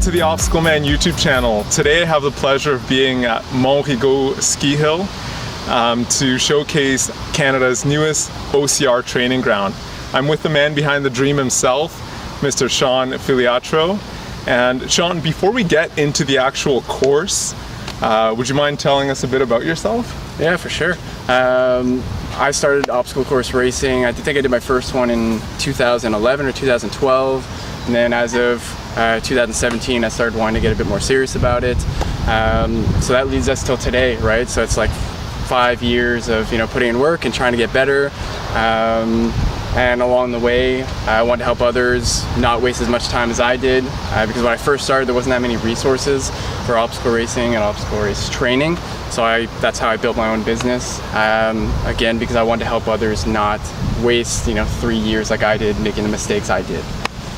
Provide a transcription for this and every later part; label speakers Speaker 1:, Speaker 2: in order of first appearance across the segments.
Speaker 1: to the Obstacle Man YouTube channel. Today I have the pleasure of being at Mont Rigaud Ski Hill to showcase Canada's newest OCR training ground. I'm with the man behind the dream himself, Mr. Shaun Filiatrault. And Shaun, before we get into the actual course, would you mind telling us a bit about yourself?
Speaker 2: Yeah, for sure. I started obstacle course racing. I think I did my first one in 2011 or 2012. And then as of 2017, I started wanting to get a bit more serious about it. So that leads us till today, right? So it's like 5 years of putting in work and trying to get better. And along the way, I wanted to help others not waste as much time as I did, because when I first started, there wasn't that many resources for obstacle racing and obstacle race training. So that's how I built my own business. Again, because I wanted to help others not waste 3 years like I did, making the mistakes I did.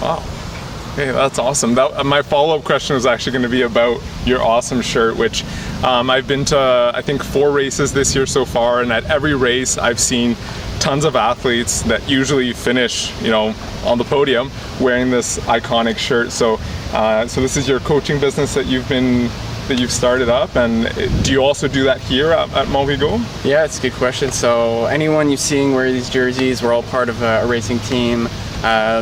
Speaker 1: Wow. Okay, that's awesome. My follow-up question was actually going to be about your awesome shirt, which I've been to, I think, 4 races this year so far, and at every race I've seen tons of athletes that usually finish, on the podium wearing this iconic shirt. So this is your coaching business that you've started up, and do you also do that here at Mont Rigaud?
Speaker 2: Yeah, it's a good question. So anyone you've seen wear these jerseys, we're all part of a racing team.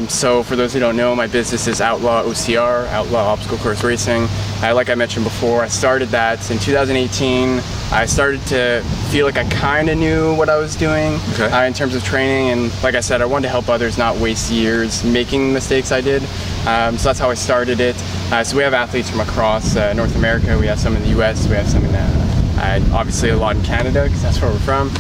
Speaker 2: So for those who don't know, my business is Outlaw OCR, Outlaw Obstacle Course Racing. Like I mentioned before, I started that in 2018. I started to feel like I kind of knew what I was doing in terms of training, and like I said, I wanted to help others not waste years making mistakes I did. So that's how I started it. So we have athletes from across North America. We have some in the US, we have some in obviously a lot in Canada, because that's where we're from.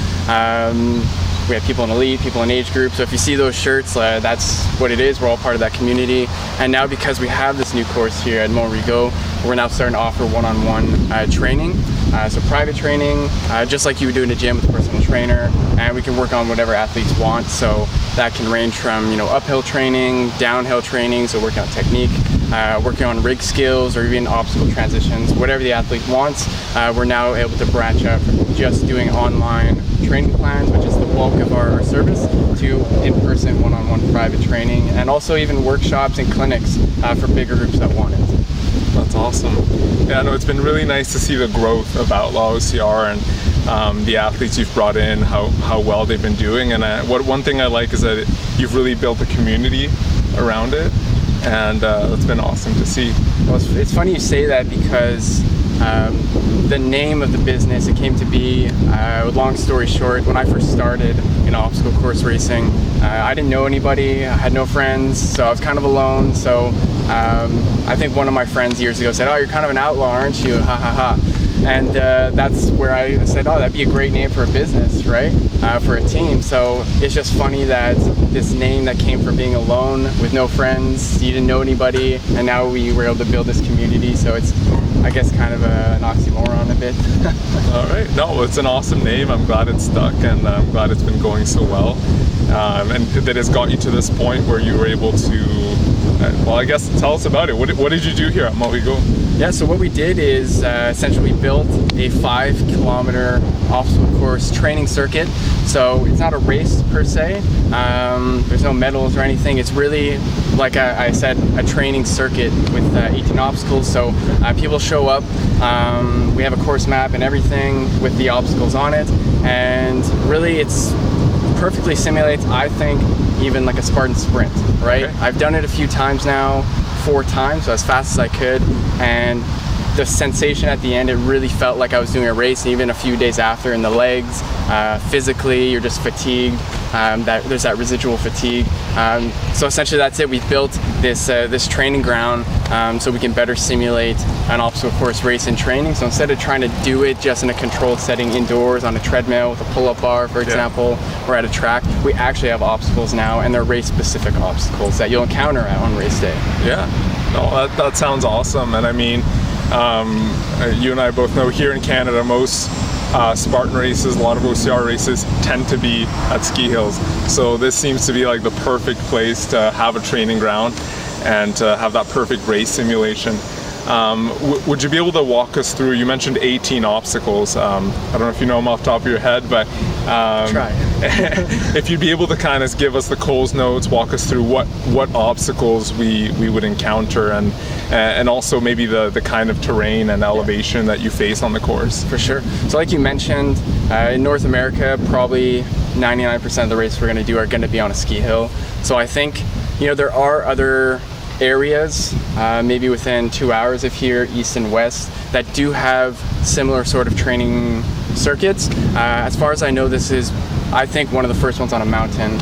Speaker 2: We have people in elite, people in age group. So if you see those shirts, that's what it is. We're all part of that community. And now, because we have this new course here at Mont Rigaud, we're now starting to offer one-on-one training. So private training, just like you would do in a gym with a personal trainer. And we can work on whatever athletes want. So that can range from uphill training, downhill training, so working on technique, working on rig skills, or even obstacle transitions, whatever the athlete wants. We're now able to branch out from just doing online training plans, which is the bulk of our service, to in-person one-on-one private training, and also even workshops and clinics for bigger groups that want it.
Speaker 1: That's awesome. Yeah, no, it's been really nice to see the growth of Outlaw OCR and the athletes you've brought in, how well they've been doing. And one thing I like is that you've really built a community around it, and that's been awesome to see.
Speaker 2: Well, it's funny you say that, because the name of the business, it came to be, long story short, when I first started in obstacle course racing, I didn't know anybody, I had no friends, so I was kind of alone. So I think one of my friends years ago said, "Oh, you're kind of an outlaw, aren't you? Ha ha ha." And that's where I said, "Oh, that'd be a great name for a business, right? For a team." So it's just funny that this name that came from being alone with no friends, you didn't know anybody, and now we were able to build this community. So it's, I guess, kind of an oxymoron a bit.
Speaker 1: All right. No, it's an awesome name. I'm glad it's stuck, and I'm glad it's been going so well. And that has got you to this point where you were able to, well, I guess tell us about it. What did you do here at Mont Rigaud?
Speaker 2: Yeah, so what we did is essentially we built a 5-kilometer obstacle course training circuit. So it's not a race per se. There's no medals or anything. It's really, like I said, a training circuit with 18 obstacles. So people show up. We have a course map and everything with the obstacles on it. And really it's perfectly simulates, I think, even like a Spartan sprint, right? Okay. I've done it a few times now, 4 times, so as fast as I could, and the sensation at the end, it really felt like I was doing a race. Even a few days after, in the legs, physically, you're just fatigued. There's that residual fatigue. So essentially, that's it. We've built this training ground so we can better simulate an obstacle course race in training. So instead of trying to do it just in a controlled setting indoors on a treadmill with a pull-up bar, for example, or at a track, we actually have obstacles now, and they're race-specific obstacles that you'll encounter on race day.
Speaker 1: Yeah, no, that sounds awesome. And I mean, you and I both know here in Canada, most Spartan races, a lot of OCR races tend to be at ski hills. So this seems to be like the perfect place to have a training ground and to have that perfect race simulation. Would you be able to walk us through, you mentioned 18 obstacles. I don't know if you know them off the top of your head, but
Speaker 2: Try.
Speaker 1: if you'd be able to kind of give us the Coles notes, walk us through what obstacles we would encounter, and also maybe the kind of terrain and elevation that you face on the course.
Speaker 2: For sure. So like you mentioned, in North America, probably 99% of the races we're going to do are going to be on a ski hill. So I think, there are other areas, maybe within 2 hours of here, east and west, that do have similar sort of training circuits. As far as I know, this is, I think, one of the first ones on a mountain.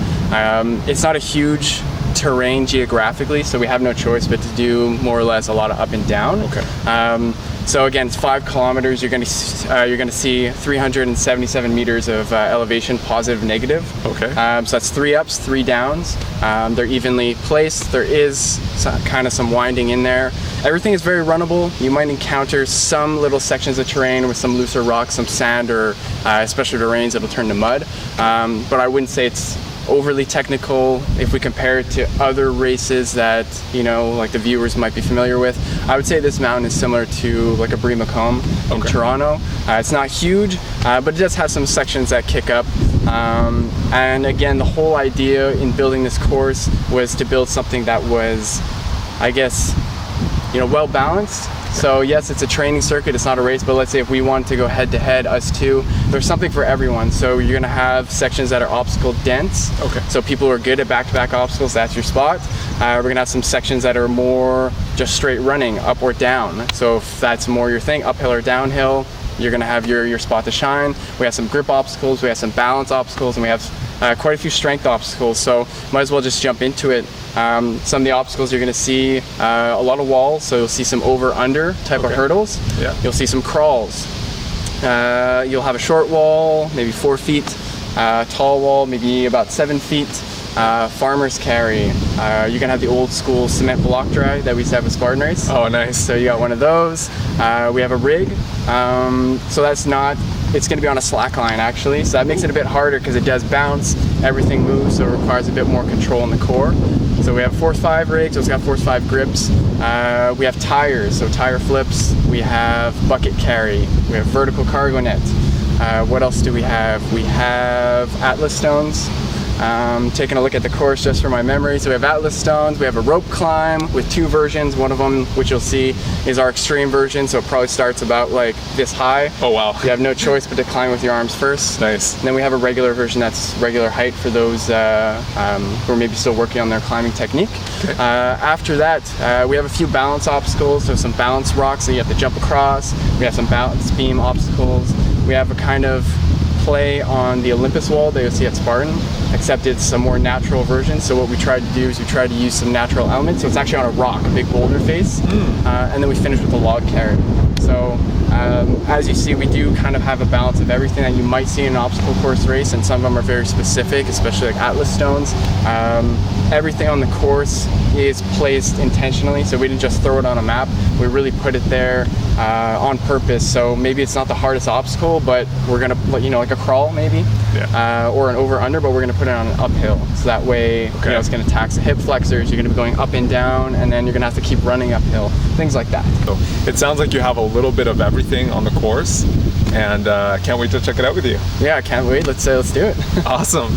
Speaker 2: It's not a huge terrain geographically, so we have no choice but to do more or less a lot of up and down.
Speaker 1: Okay.
Speaker 2: So again, it's 5 kilometers. You're going to see 377 meters of elevation, positive, negative.
Speaker 1: Okay.
Speaker 2: So that's 3 ups, 3 downs. They're evenly placed. There is some winding in there. Everything is very runnable. You might encounter some little sections of terrain with some looser rocks, some sand, or especially if it rains, it'll turn to mud. But I wouldn't say it's overly technical if we compare it to other races that like the viewers might be familiar with. I would say this mountain is similar to like a Brie Macomb in Toronto. It's not huge, but it does have some sections that kick up. And again, the whole idea in building this course was to build something that was, I guess, well balanced. So yes, it's a training circuit, it's not a race, but let's say if we want to go head to head, us two, there's something for everyone. So you're gonna have sections that are obstacle dense.
Speaker 1: Okay.
Speaker 2: So people who are good at back-to-back obstacles, that's your spot. We're gonna have some sections that are more just straight running, up or down. So if that's more your thing, uphill or downhill, you're gonna have your spot to shine. We have some grip obstacles, we have some balance obstacles, and we have quite a few strength obstacles. So might as well just jump into it. Some of the obstacles you're going to see a lot of walls, so you'll see some over-under type of hurdles.
Speaker 1: Yeah.
Speaker 2: You'll see some crawls. You'll have a short wall, maybe 4 feet, tall wall, maybe about 7 feet. Farmer's carry. You're going to have the old school cement block drag that we used to have at Spartan Race.
Speaker 1: Oh, nice.
Speaker 2: So you got one of those. We have a rig. So that's not, it's going to be on a slack line actually. So that makes it a bit harder because it does bounce, everything moves, so it requires a bit more control in the core. So we have Force 5 rigs, it's got Force 5 grips. We have tires, so tire flips. We have bucket carry. We have vertical cargo net. What else do we have? We have Atlas stones. Taking a look at the course just for my memory. So we have Atlas stones, we have a rope climb with 2 versions. One of them, which you'll see, is our extreme version, so it probably starts about like this high.
Speaker 1: Oh wow.
Speaker 2: You have no choice but to climb with your arms first.
Speaker 1: Nice.
Speaker 2: And then we have a regular version that's regular height for those who are maybe still working on their climbing technique.
Speaker 1: Okay.
Speaker 2: After that, we have a few balance obstacles, so some balance rocks that you have to jump across. We have some balance beam obstacles. We have a kind of play on the Olympus wall that you'll see at Spartan, except it's a more natural version. So what we tried to do is we tried to use some natural elements. So it's actually on a rock, a big boulder face, and then we finished with a log carry. So as you see, we do kind of have a balance of everything that you might see in an obstacle course race, and some of them are very specific, especially like Atlas stones. Everything on the course is placed intentionally, so we didn't just throw it on a map. We really put it there on purpose. So maybe it's not the hardest obstacle, but we're gonna, like a crawl maybe, or an over/under, but we're gonna put it on an uphill. So that way, it's gonna tax the hip flexors. You're gonna be going up and down, and then you're gonna have to keep running uphill. Things like that.
Speaker 1: So it sounds like you have a little bit of everything on the course, and can't wait to check it out with you.
Speaker 2: Yeah, I can't wait. Let's do it.
Speaker 1: Awesome.